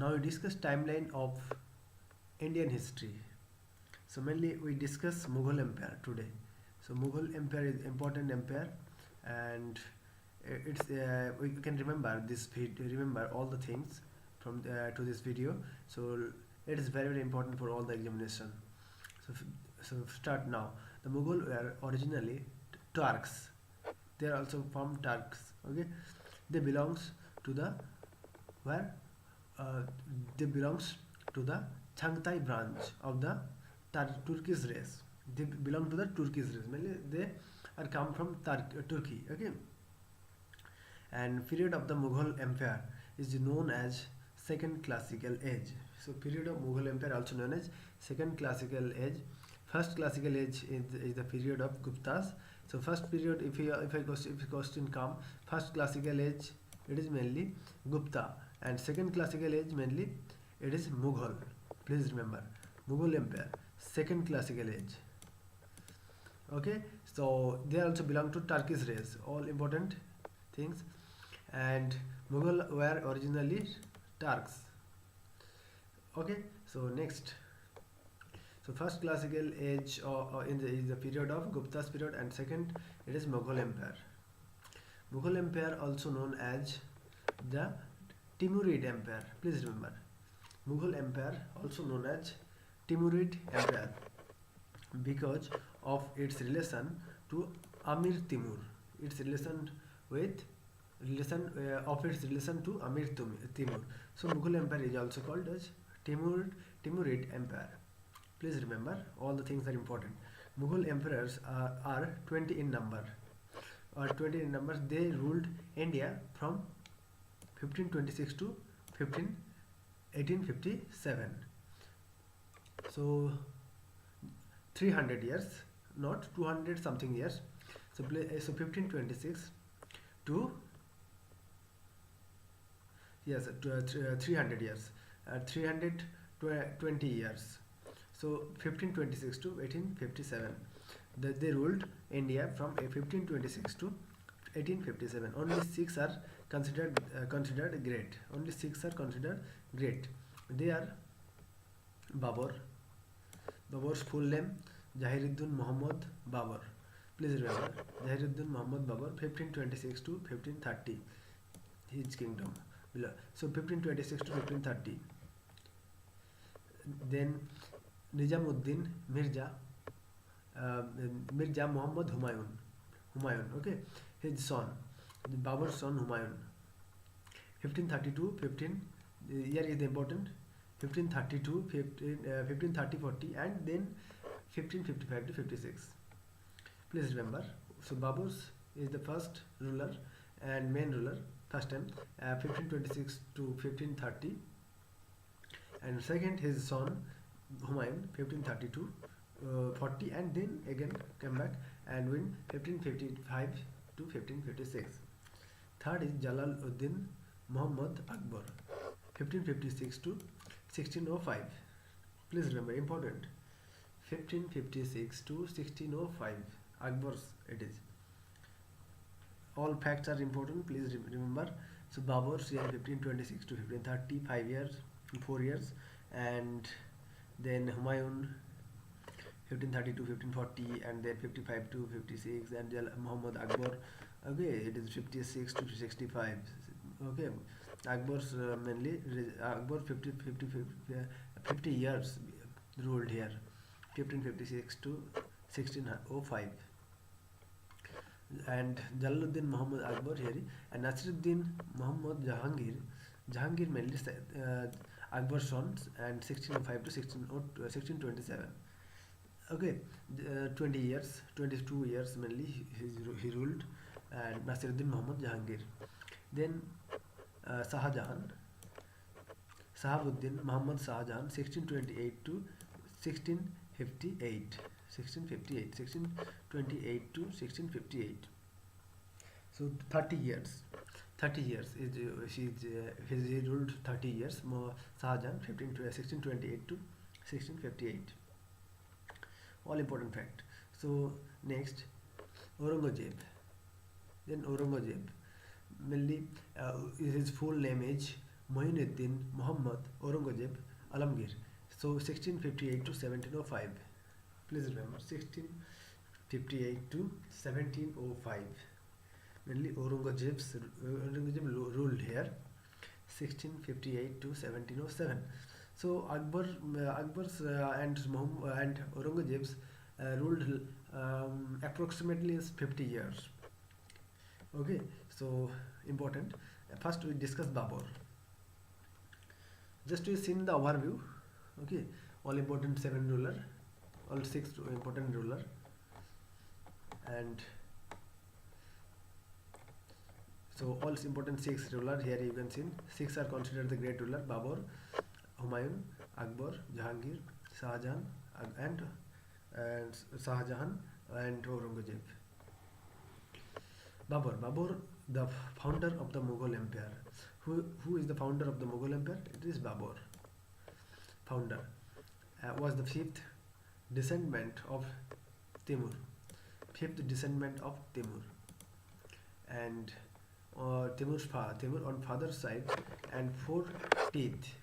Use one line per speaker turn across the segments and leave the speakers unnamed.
Now we discuss timeline of Indian history. So mainly we discuss Mughal Empire today. So Mughal Empire is important empire, and it's we can remember remember all the things from to this video. So it is very important for all the examination. So so start now. The Mughal were originally Turks. They are also from Turks. Okay, they belongs to the where uh, they belongs to the Changtai branch of the Turkish race. They belong to the Turkish race. Mainly they are come from Turkey. Okay, and period of the Mughal Empire is known as Second Classical Age. So period of Mughal Empire also known as Second Classical Age. First Classical Age is the period of Guptas. So first period, if question come, first Classical Age it is mainly Gupta, and second Classical Age mainly it is Mughal. Please remember, Mughal Empire, second Classical Age. Okay, so they also belong to Turkish race. All important things, and Mughal were originally Turks. Okay, so next. So first Classical Age is the period of Gupta's period, and second it is Mughal Empire. Mughal Empire also known as the Timurid Empire. Please remember, Mughal Empire also known as Timurid Empire because of its relation to Amir Timur. Its relation with its relation to Amir Timur. So Mughal Empire is also called as Timurid Empire. Please remember, all the things are important. Mughal emperors are 20 in number. They ruled India from 1526 to 1857. So 300 years, not 200 something years. So 1526 to 300 years, 320 years. So 1526 to 1857. They ruled India from 1526 to 1857. Only six are considered great. Only six are considered great. They are Babur. Babur's full name Jahiruddin Muhammad Babur. Please remember, Jahiruddin Muhammad Babur, 1526 to 1530. His kingdom. So 1526 to 1530. Then Nizamuddin Mirza Muhammad Humayun. Okay, his son, Babur's son Humayun. 1532 15 year is important. 1532 1530-40, and then 1555 to 56. Please remember. So Babur's is the first ruler and main ruler first time, 1526 to 1530, and second his son Humayun 1532 40, and then again come back and win 1555 to 1556. Third is Jalaluddin Muhammad Akbar 1556 to 1605. Please remember, important, 1556 to 1605. Akbar's it is. All facts are important, please remember. So Babur's year 1526 to 1530, 5 years, 4 years, and then Humayun 1530 to 1540, and then 55 to 56, and Muhammad Akbar, okay, it is 56 to 65. Okay, Akbar's mainly Akbar 50 years ruled here, 1556 to 1605. And Jalaluddin Muhammad Akbar here, and Nasiruddin Muhammad Jahangir mainly Akbar's sons, and 1605 to 1627. Okay, 20 years, 22 years mainly he ruled, and Nasiruddin Muhammad Jahangir. Then Sahabuddin Muhammad Shahjahan, 1628 to 1658. 1628 to 1658. So 30 years. 30 years he ruled 30 years. Shahjahan 1628 to 1658. All important fact. So next, Aurangzeb. Then Aurangzeb, mainly his full name is Muinuddin Muhammad Aurangzeb Alamgir. So 1658 to 1705. Please remember 1658 to 1705. Mainly Aurangzeb ruled here 1658 to 1707. So Akbar's and Aurangzeb's ruled approximately is 50 years. Okay, so important. First we discuss Babur. Just to see the overview. Okay, all important seven ruler, all six important ruler, and so all important six ruler here you can see. Six are considered the great ruler: Babur, Humayun, Akbar, Jahangir, Shahjahan, and Shahjahan and Aurangzeb. Babur, the founder of the Mughal Empire. Who is the founder of the Mughal Empire? It is Babur. Founder was the fifth descendant of Timur. Fifth descendant of Timur, and Timur on father's side, and 14th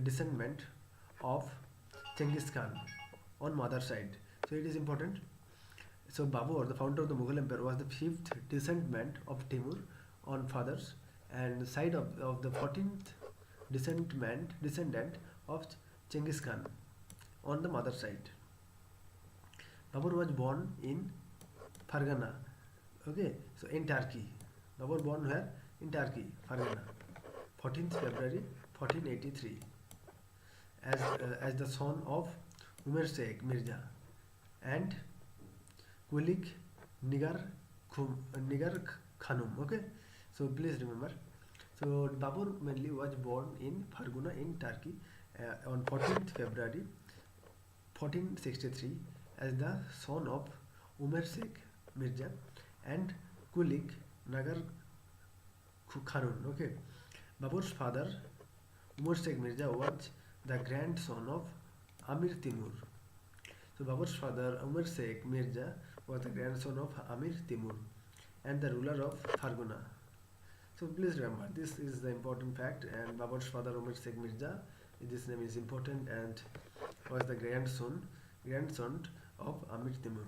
descendant of Genghis Khan on mother's side. So it is important. So Babur, the founder of the Mughal Empire, was the fifth descendant of Timur on father's, and the side of the 14th descendant of Genghis Khan on the mother's side. Babur was born in Fargana. Okay, so in Turkey. Babur born where? In Turkey, Fargana. 14th February 1483, as the son of Umar Sheikh Mirza and Kulik Nigar Khanum. Okay, so please remember. So Babur mainly was born in Fargana in Turkey on 14th February 1463 as the son of Umar Sheikh Mirza and Kulik Nagar Khanun. Okay, Babur's father Umar Sheikh Mirza was the grandson of Amir Timur. So Babur's father Umar Sheikh Mirza was the grandson of Amir Timur and the ruler of Fargana. So please remember, this is the important fact. And Babur's father Umar Sheikh Mirza, this name is important, and was the grandson of Amir Timur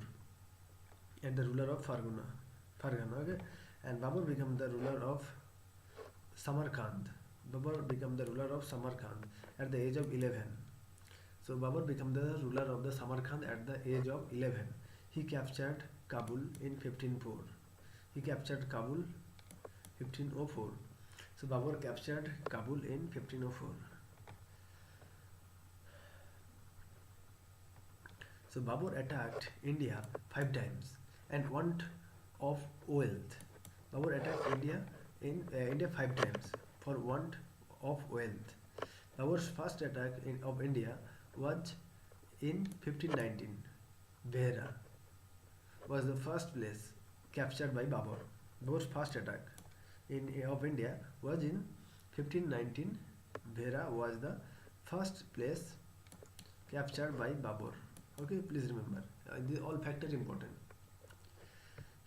and the ruler of Fargana. Okay? And Babur became the ruler of Samarkand. Babur became the ruler of Samarkand at the age of 11. So Babur became the ruler of the Samarkand at the age of 11. He captured Kabul in 1504. He captured Kabul 1504. So Babur captured Kabul in 1504. So Babur attacked India 5 times and want of wealth. Babur attacked India 5 times for want of wealth. Babur's first attack of India was in 1519. Behra was the first place captured by Babur. Babur's first attack of India was in 1519. Behra was the first place captured by Babur. Okay, please remember. All factors important.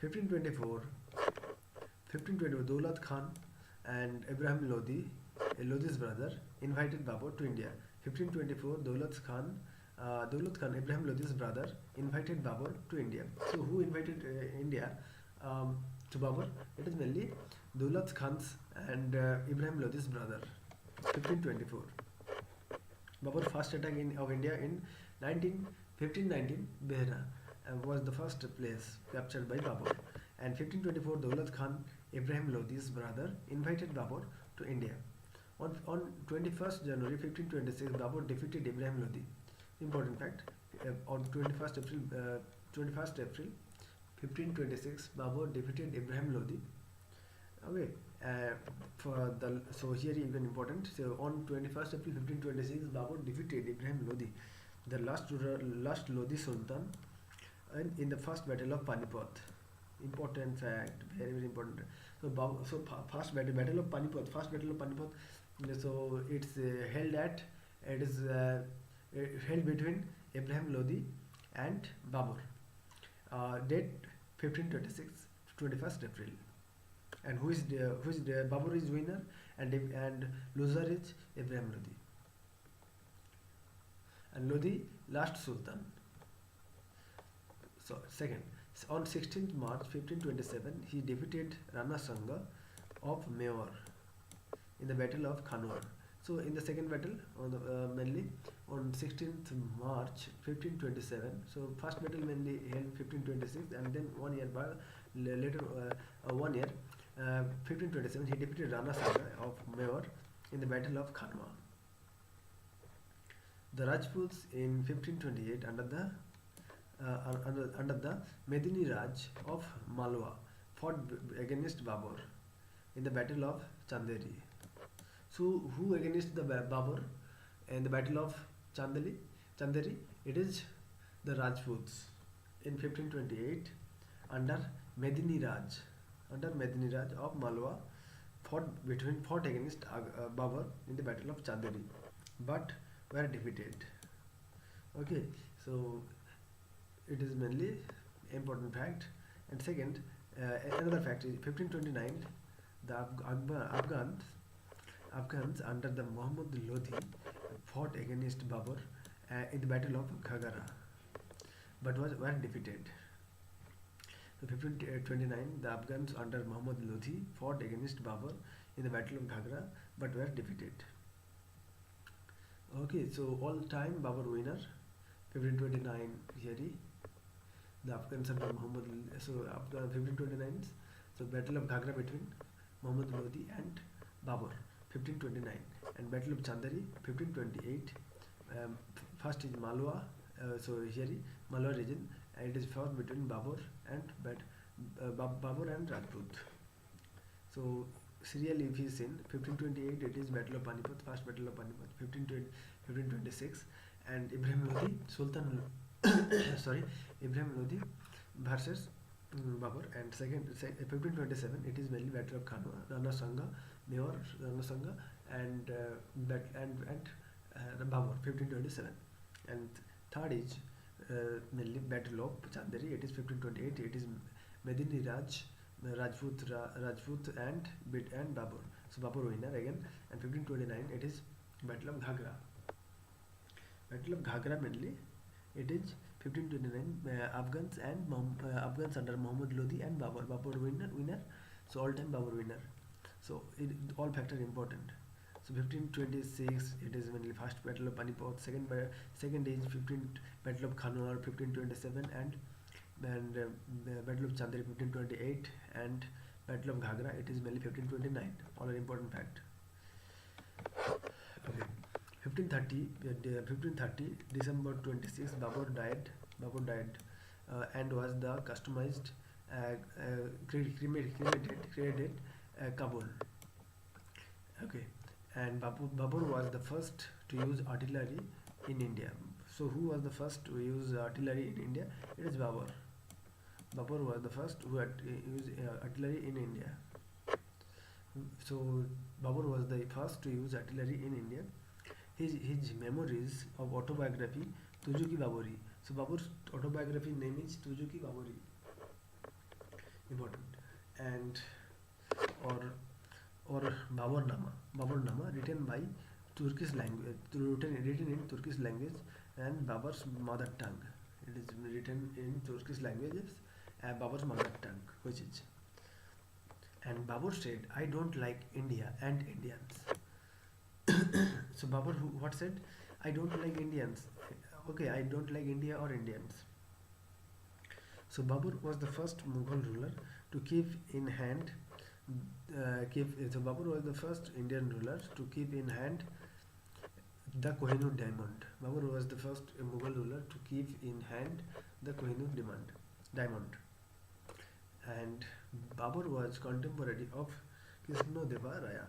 1524, Daulat Khan and Ibrahim Lodi's brother, invited Babur to India. 1524, Daulat Khan, Ibrahim Lodi's brother, invited Babur to India. So who invited India to Babur? It is mainly Daulat Khan's and Ibrahim Lodi's brother. 1524. Babur's first attack of India in 1519, Behra was the first place captured by Babur. And 1524, Daulat Khan, Ibrahim Lodi's brother, invited Babur to India. On 21st January 1526, Babur defeated Ibrahim Lodi. Important fact. On 21st April 1526, Babur defeated Ibrahim Lodi. Okay. So here even important. So on 21st April 1526, Babur defeated Ibrahim Lodi, the last Lodi Sultan, in the first battle of Panipat. Important fact, very very important. So first battle of Panipat. So it's held between Ibrahim Lodi and Babur. Date 1526 to 21st April. And who is the Babur is winner, and loser is Ibrahim Lodi. And Lodi last Sultan. So second, on 16th March 1527, he defeated Rana Sanga of Mewar in the Battle of Khanwar. So in the second battle, on the, mainly on 16th March 1527. So first battle mainly held 1526, and then 1 year later, 1 year, 1527, he defeated Rana Sanga of Mewar in the Battle of Khanwar. The Rajputs in 1528 under the Medini Raj of Malwa fought against Babur in the Battle of Chanderi. So who against the Babur in the Battle of Chanderi? It is the Rajputs in 1528 under Medini Raj of Malwa fought against Babur in the Battle of Chanderi, but were defeated. Okay, so it is mainly important fact. And second, another fact is 1529, the Afghans under the Muhammad Lodi fought against Babur in the Battle of Ghagara, but were defeated. So 1529, the Afghans under Muhammad Lodi fought against Babur in the Battle of Ghagara, but were defeated. Okay, so all-time Babur winner, 1529 here. The Afghans under Muhammad. So after 1529, so Battle of Ghagra between Muhammad Lodi and Babur, 1529, and Battle of Chandari, 1528. First is Malwa. So here Malwa region, and it is fought between Babur and Babur and Rajput. So serial if is in 1528, it is Battle of Panipat, first Battle of Panipat, 1526, and Ibrahim Lodi, Sultan sorry, Ibrahim Lodi versus Babur. And second 1527, it is mainly Battle of Khanwa, Rana Sanga, Mewar, Rana Sanga, and Babur, 1527. And third is mainly Battle of Chanderi, it is 1528, it is Medini Raj, Rajput and Babur. So Babur winner again. And 1529, it is Battle of Ghagra. Battle of Ghagra mainly, it is 1529, Afghans under Muhammad Lodi and Babur winner. So all time Babur winner. So all factors important. So 1526, it is mainly first Battle of Panipat. Second is Battle of Khanwar, 1527, and Battle of Chanderi, 1528, and Battle of Ghagra, it is mainly 1529. All are important fact. Okay. 1530, December 26, Babur died, and was the customized cremated Kabul. Okay, and Babur was the first to use artillery in India. So who was the first to use artillery in India? It is Babur. Babur was the first who had used artillery in India. So Babur was the first to use artillery in India. His memories of autobiography, Tujuki Baburi. So Babur's autobiography name is Tujuki Baburi. Important. And or Baburnama, written by Turkish language, written in Turkish language and Babur's mother tongue. It is written in Turkish languages and Babur's mother tongue, which is. And Babur said, "I don't like India and Indians." So Babur what said? I don't like Indians. Okay, I don't like India or Indians. So Babur was the first Mughal ruler to keep in hand. So Babur was the first Indian ruler to keep in hand the Kohinoor diamond. Babur was the first Mughal ruler to keep in hand the Kohinoor diamond. And Babur was contemporary of Krishnodeva Raya.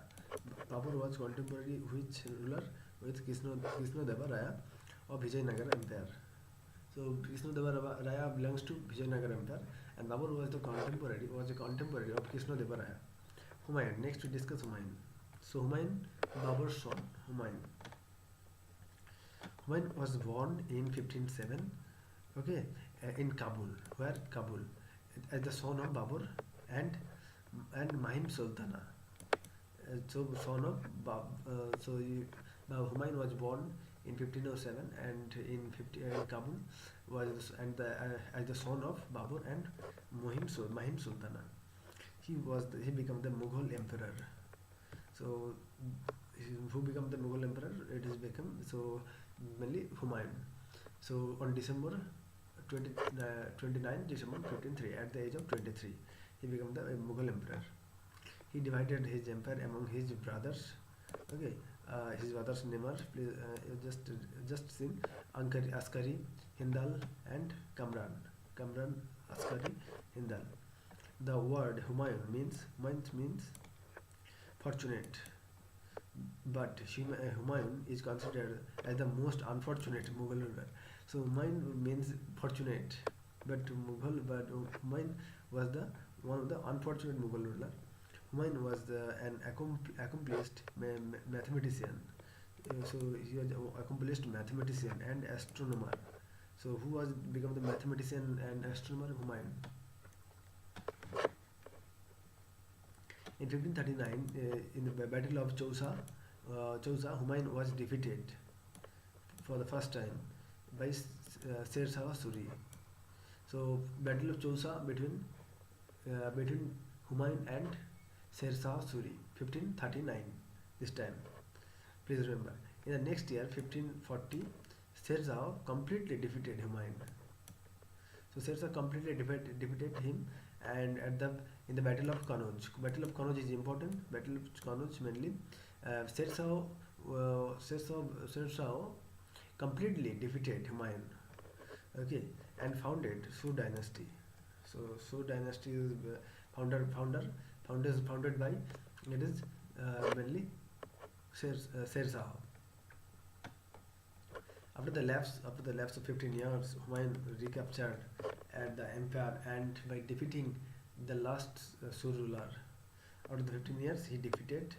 Babur was contemporary which ruler with Krishnodeva Raya of Vijayanagara Empire. So Krishnodeva Raya belongs to Vijayanagara Empire, and Babur was a contemporary of Krishnodeva Raya. Humayun. Next we discuss Humayun. So Humayun, Babur's son. Humayun was born in 1507. Okay, in Kabul. Where? Kabul. As the son of Babur and and Mahim Sultana. So son of Bab. Humayun was born in 1507 and in Kabul was and as the son of Babur and Mahim Sultana. He became the Mughal emperor. So who became the Mughal emperor? It is become so mainly Humayun. So on December 20, 29 December 1503 at the age of 23 he became the Mughal emperor. He divided his empire among his brothers. Okay, his brothers' name are please just sing Askari, Hindal, and Kamran. Kamran, Askari, Hindal. The word Humayun means fortunate, but Humayun is considered as the most unfortunate Mughal ruler. So Humayun means fortunate, but Humayun was the one of the unfortunate Mughal ruler. Humayun was an accomplished mathematician. So he was an accomplished mathematician and astronomer. So who was become the mathematician and astronomer? Humayun. In 1539, in the Battle of Chausa, Humayun was defeated for the first time by Sher Shah Suri. So Battle of Chausa between Humayun and Sher Shah Suri, 1539. This time, please remember. In the next year, 1540, Sher Shah completely defeated Humayun. So Sher Shah completely defeated him, and in the Battle of Kannauj. Battle of Kannauj is important. Battle of Kannauj mainly. Sher Shah completely defeated Humayun. Okay, and founded Sur dynasty. So Sur dynasty is founded by it is mainly Sher Shah. After the lapse of 15 years, Humayun recaptured the empire and by defeating the last Sur ruler. After the 15 years, he recaptured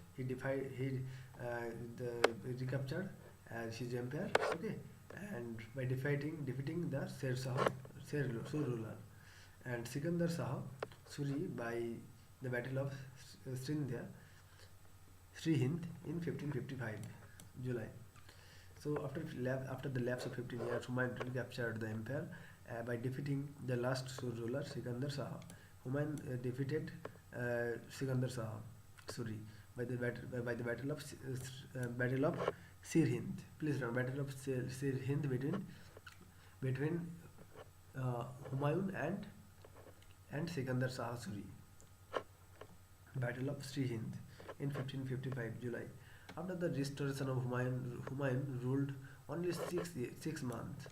his empire. Okay, and by defeating the Sur ruler, and Sikandar Shah Suri by the Battle of Srihind in 1555 July. So after the lapse of 15 years, Humayun recaptured the empire by defeating the last Sur ruler Sikandar Shah. Humayun defeated Sikandar Shah Suri by the Battle of Sirhind. Please remember Battle of Sirhind between Humayun and Sikandar Shah Suri. Battle of Sirhind in 1555 July. After the restoration of Humayun ruled only 6 months.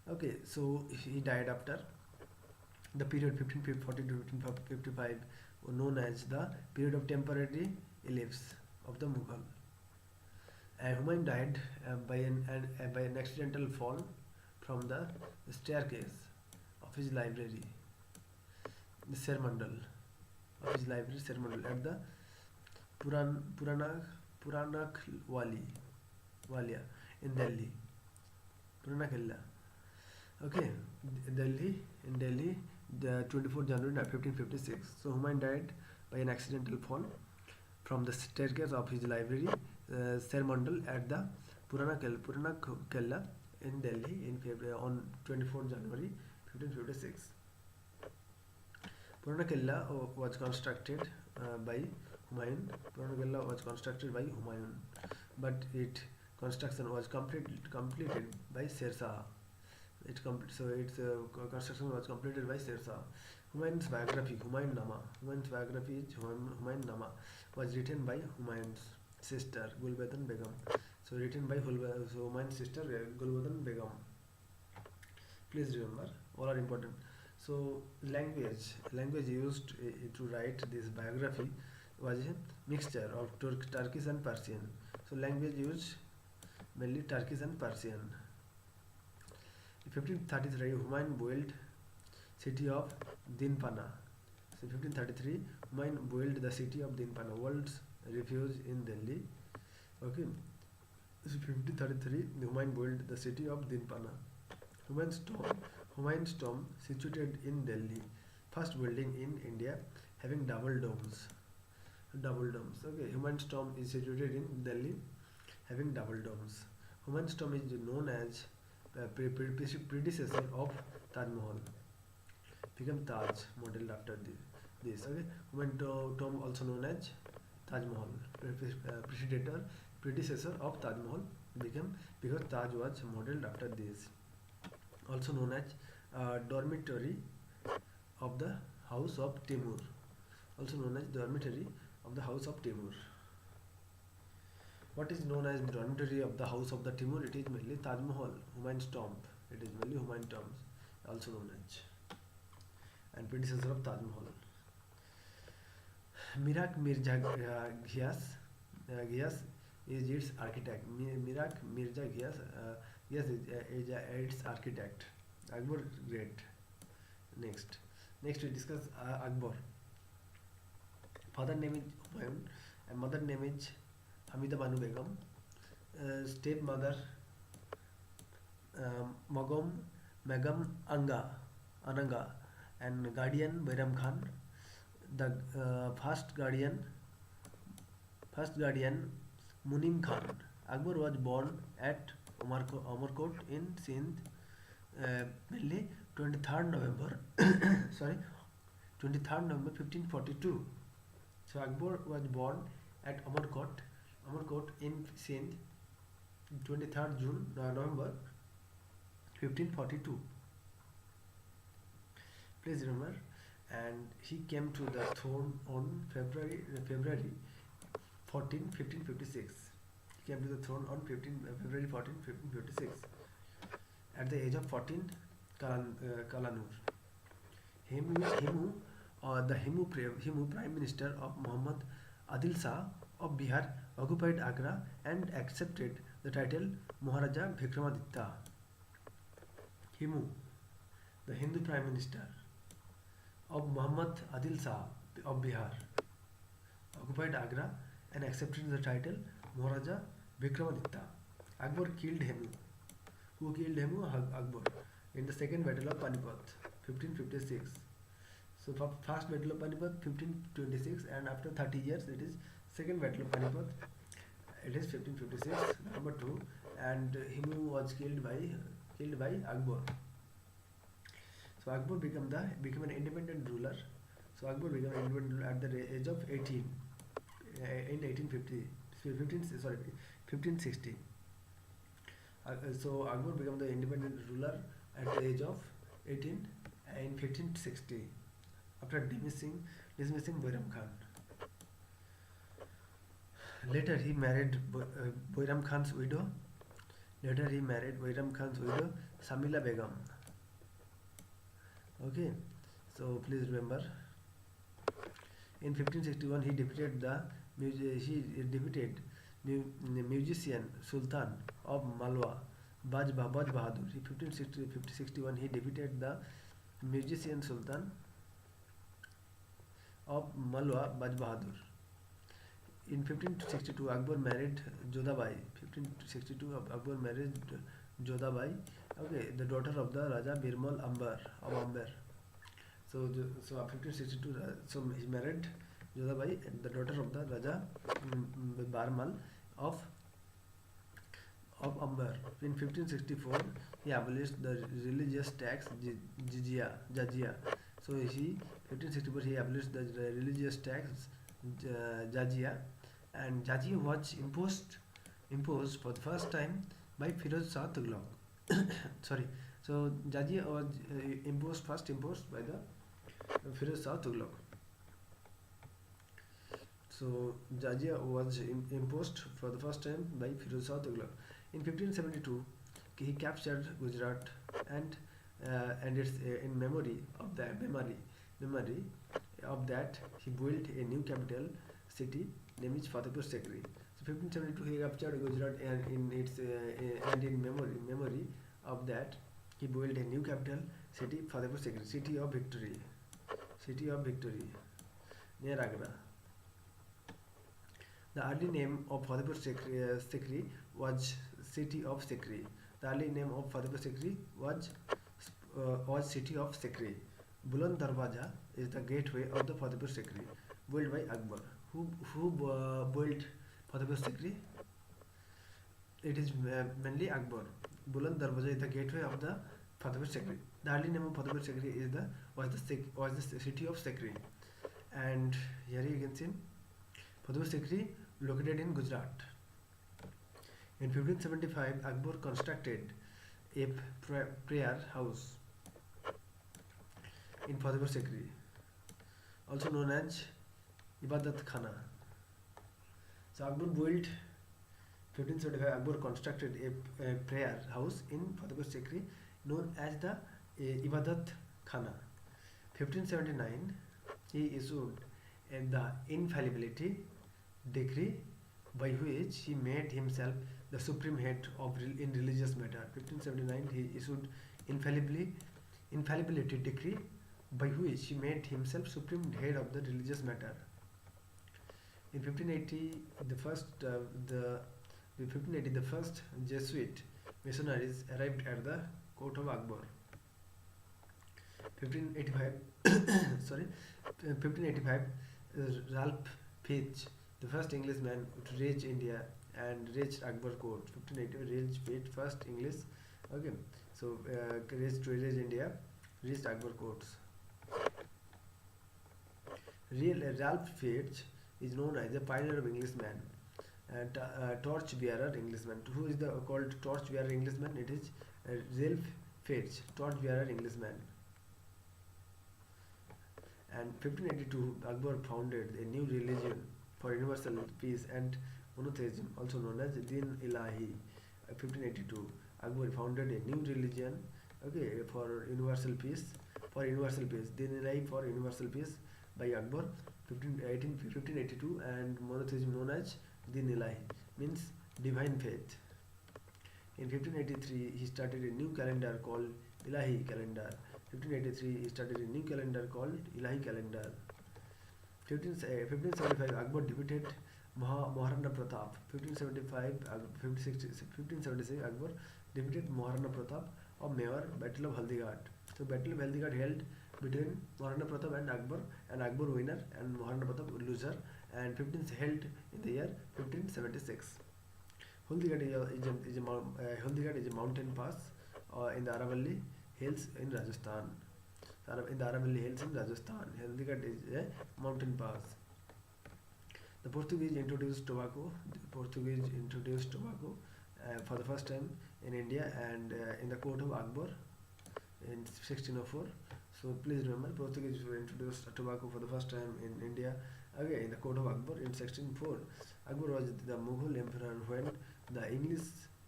Okay, so he died after the period 1540 to 1555, known as the period of temporary ellipse of the Mughal. And Humayun died by an accidental fall from the staircase of his library, the Sermandal of his library, Sermandal at the Puranak Walia in Delhi. Puranakilla. Okay, in Delhi, the 24th January 1556. So Humayun died by an accidental fall from the staircase of his library, Sermandal at the Puranakilla in Delhi on 24th January 1556. Puranakilla was constructed by Humayun. Puranakilla was constructed by Humayun, but its construction was completed by Sher Shah. Its construction was completed by Sher Shah. Humayun's biography, Humayun Nama. Humayun's biography is Humayun Nama, was written by Humayun's sister Gulbadan Begum. So written by Humayun's sister Gulbadan Begum. Please remember, all are important. So language used to write this biography was a mixture of Turkish and Persian. So language used mainly Turkish and Persian. In 1533, Humayun built city of Dinpana. So 1533, Humayun built the city of Dinpana, world's refuge in Delhi. Okay. So 1533, Humayun built the city of Dinpana. Humayun's tomb situated in Delhi, first building in India, having double domes. Okay, Humayun's tomb is situated in Delhi, having double domes. Humayun's tomb is known as predecessor of Taj Mahal, become Taj, modeled after this. Okay, Humayun tomb also known as Taj Mahal, predecessor of Taj Mahal, became because Taj was modeled after this. Also known as dormitory of the House of Timur. Also known as dormitory of the House of Timur. What is known as dormitory of the House of the Timur? It is mainly Taj Mahal, Humayun's tomb. It is mainly Humayun tomb, also known as, and predecessor of Taj Mahal. Mirak Mirza Ghias is its architect. Mirak Mirza Ghias is its architect. Akbar Great. Next we discuss Akbar. Father name is Humayun and mother name is Hamida Banu Begum. Stepmother Magam Ananga, and guardian Bairam Khan. The first guardian Munim Khan. Akbar was born at Umarkot in Sindh, mainly 23rd November 1542. So Akbar was born at Umarkot in Sindh, 23rd November 1542. Please remember, and he came to the throne on February 14, 1556. He came to the throne on February 14, 1556. At the age of 14, Kalanur. The Himu Prime Minister of Muhammad Adil Shah of Bihar occupied Agra and accepted the title Maharaja Vikramaditya. Himu, the Hindu Prime Minister of Muhammad Adil Shah of Bihar, occupied Agra and accepted the title Maharaja Vikramaditya. Akbar killed Himu. Who killed Himu? Akbar, in the second battle of Panipat, 1556. So first battle of Panipat 1526, and after 30 years it is second battle of Panipat. It is 1556, number 2, and Himu was killed by Akbar. So Akbar became an independent ruler. So Akbar became an independent ruler at the age of 18 in 1560. So Akbar became the independent ruler at the age of 18 in 1560 after dismissing Bairam Khan. Later he married Bairam Khan's widow. Samila Begum. Okay, so please remember. In 1561, he defeated the musician Sultan of Malwa, Baj Bahadur. In 1561, he defeated the musician Sultan of Malwa, Baj Bahadur. In 1562, Akbar married Jodhabai. 1562, Akbar married Jodhabai. Okay, the daughter of the Raja Birmal Ambar of Amber. So 1562, so he married Jodhabai, the daughter of the Raja Birmal of Amber. In 1564, he abolished the religious tax jizya. So 1564 he abolished the religious tax jizya, and jizya was imposed for the first time by Firoz Shah Tughlaq. Sorry, so jizya was imposed by the Firoz Shah Tughlaq. So jizya was imposed for the first time by Firoz Shah Tughlaq. In 1572, he captured Gujarat, and it's in memory of that he built a new capital city named Fatehpur Sikri. So 1572 he captured Gujarat, and in memory of that he built a new capital city, Fatehpur Sikri, city of victory near Agra. The early name of Fatehpur Sikri was city of Sikri. The early name of Fatehpur Sikri was city of Sikri. Buland Darwaza is the gateway of the Fatehpur Sikri, built by Akbar. Who built Fatehpur Sikri? It is mainly Akbar. Buland Darwaza is the gateway of the Fatehpur Sikri. The early name of Fatehpur Sikri is the city of Sikri, and here you can see Fatehpur Sikri located in Gujarat. In 1575, Akbar constructed a prayer house in Fatehpur Sikri, also known as Ibadat Khana. So Akbar built 1575. Akbar constructed a prayer house in Fatehpur Sikri known as the Ibadat Khana. 1579, he issued the infallibility decree by which he made himself the supreme head in religious matter. 1579, he issued infallibility decree by which he made himself supreme head of the religious matter. In 1580, the first Jesuit missionaries arrived at the court of Akbar. 1585, sorry, 1585, Ralph Fitch, the first Englishman to reach India and reached Akbar court. 1580, Ralph Fitch, first English, okay, so reached India, reached Akbar courts. Ralph Fitch is known as the pioneer of Englishman and torch bearer Englishman. Who is the called torch bearer Englishman? It is Ralph Fitch, torch bearer Englishman. And 1582, Akbar founded a new religion for universal peace and monotheism, also known as Din Ilahi. 1582, Akbar founded a new religion, okay, for universal peace, Din Ilahi for universal peace by Akbar, 1582, and monotheism known as Din Ilahi, means divine faith. In 1583, he started a new calendar called Ilahi calendar. 1583, he started a new calendar called Ilahi calendar. 1575, Akbar defeated Maharana Pratap. 1576, Akbar defeated Maharana Pratap of Mewar, Battle of Haldighat. So Battle of Haldighat held between Maharana Pratap and Akbar winner and Maharana Pratap loser, and held in the year 1576. Haldighat is a mountain pass in the Aravalli Hills in Rajasthan. Haldighat is a mountain pass. The Portuguese introduced tobacco. For the first time in India and in the court of Akbar in 1604. So please remember, Portuguese introduced tobacco for the first time in India, again in the court of Akbar in 1604. Akbar was the Mughal emperor when the English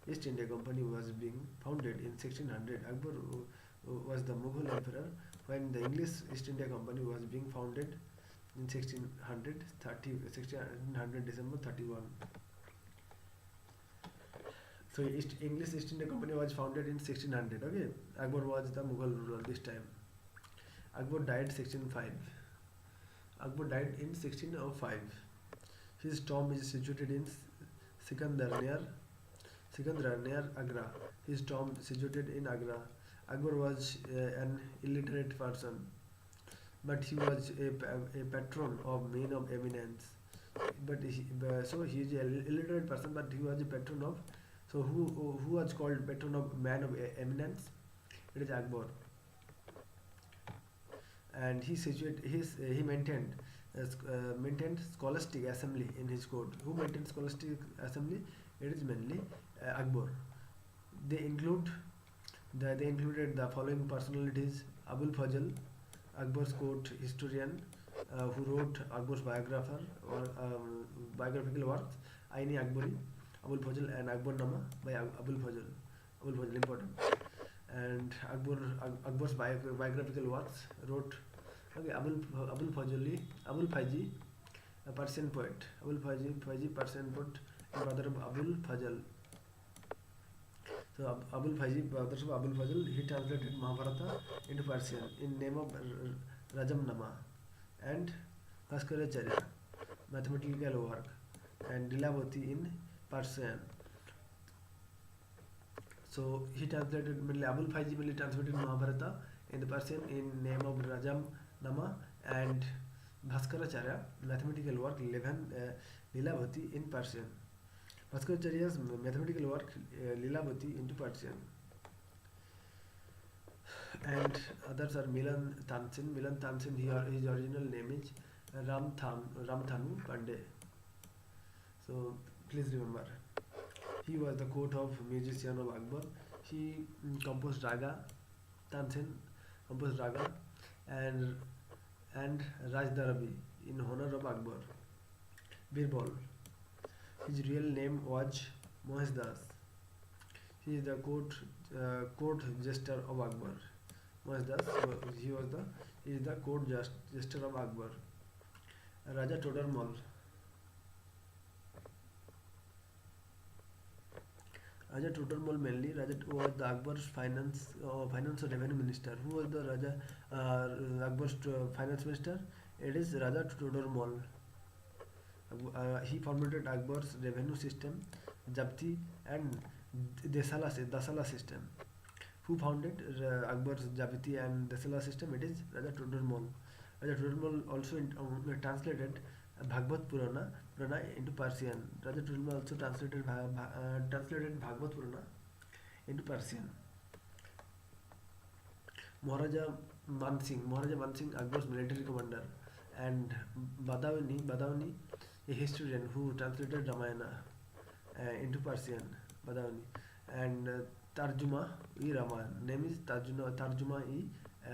East India Company was being founded in 1600. Akbar was the Mughal emperor when the English East India Company was being founded in 1600 December 31. So English East India Company was founded in 1600. Okay, Akbar was the Mughal ruler this time. Akbar died in 1605. His tomb is situated in Sikandar near Agra. His tomb situated in Agra. Akbar was an illiterate person, but he was a patron of men of eminence. So he is an illiterate person, but he was a patron of. So who was called patron of man of eminence? It is Akbar. And he maintained scholastic assembly in his court. Who maintained scholastic assembly? It is mainly Akbar. They included the following personalities: Abul Fazl, Akbar's court historian, who wrote Akbar's biographical works, Aini Akbari, Abul Fazl, and Akbar Nama by Abul Fazl. Important. And Akbar's biographical works wrote, okay, Abul Faizi, a Persian poet. Abul Faizi, Persian poet, and brother of Abul Fazl. So Abul Faizi, brothers of Abul Fazl, he translated Mahabharata into Persian in name of Rajam Nama and Bhaskaracharya, mathematical work, and Lilavati in Persian. So he translated mainly Abul Faizi translated Mahabharata in the Persian in name of Rajam Nama, and Bhaskaracharya mathematical work Lilavati in Persian. Bhaskaracharya's mathematical work Lilavati into Persian. And others are Milan Tansen. Milan Tansen, here his original name is Ramthanu Pandey. So please remember, he was the court of musician of Akbar. He composed raga. Tansen composed raga and Rajdarabi in honor of Akbar. Birbal. His real name was Mohez Das. He is the court jester of Akbar. Mohez Das. He is the court jester of Akbar. Raja Todarmal. Raja Todarmal mainly. Raja was the Akbar's finance or revenue minister. Who was the Raja Akbar's finance minister? It is Raja Todarmal. He formulated Akbar's revenue system, Jabti and Dasala system. Who founded Akbar's Jabti and Dasala system? It is Raja Todarmal. Raja Todarmal also translated Purana into Persian. Raja Todarmal also translated Bhagavad Purana into Persian. Maharaja Mansingh, Akbar's military commander, and Badawani, a historian who translated Ramayana into Persian, Badawani, and Tarjuma-e Ramayana. Name is Tarjuma-e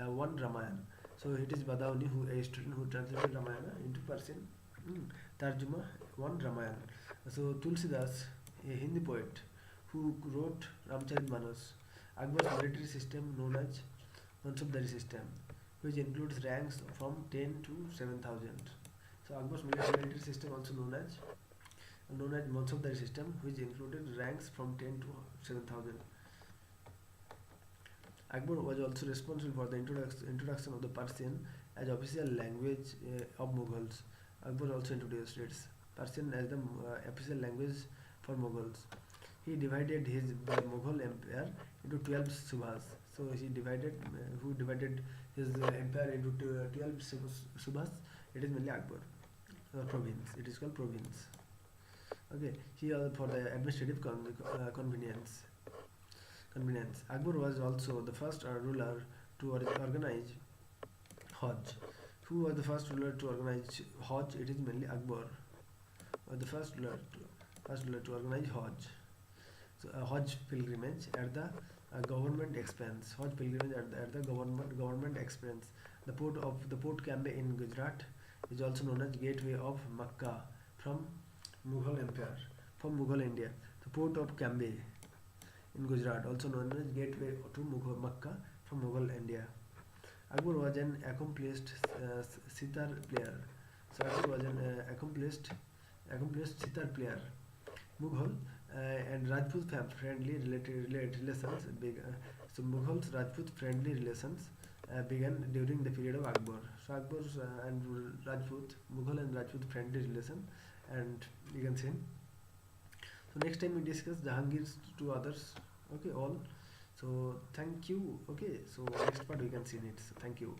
one Ramayana. So it is Badawani, a historian who translated Ramayana into Persian. Tarjuma one Ramayana. So Tulsidas, a Hindi poet who wrote Ramcharitmanas. Akbar's military system known as Mansabdari system, which includes ranks from 10 to 7,000. So Akbar's military system also known as Mansabdari system, which included ranks from 10 to 7,000. Akbar was also responsible for the introduction of the Persian as official language of Mughals. Akbar also introduced Persian as the official language for Mughals. He divided the Mughal empire into 12 subhas. So he divided his empire into 12 subhas. It is mainly Akbar. Province. It is called province. Okay. Here for the administrative convenience. Akbar was also the first ruler to organize Hajj. Who was the first ruler to organize Hajj? It is mainly Akbar. Was the first ruler to organize Hajj. So Hajj pilgrimage at the government expense. Hajj pilgrimage at the government expense. The port Cambe in Gujarat is also known as gateway of Makkah from Mughal Empire, from Mughal India. The port of Cambe in Gujarat, also known as gateway to Makkah from Mughal India. Akbar was an accomplished sitar player. So Akbar was an accomplished sitar player. Mughal and Rajput friendly relations began. So Mughals Rajput friendly relations began during the period of Akbar. So Akbar's and Mughal and Rajput friendly relation, and you can see. So next time we discuss Jahangir's two others. Okay, all. So thank you. Okay, so next part we can see it. So thank you.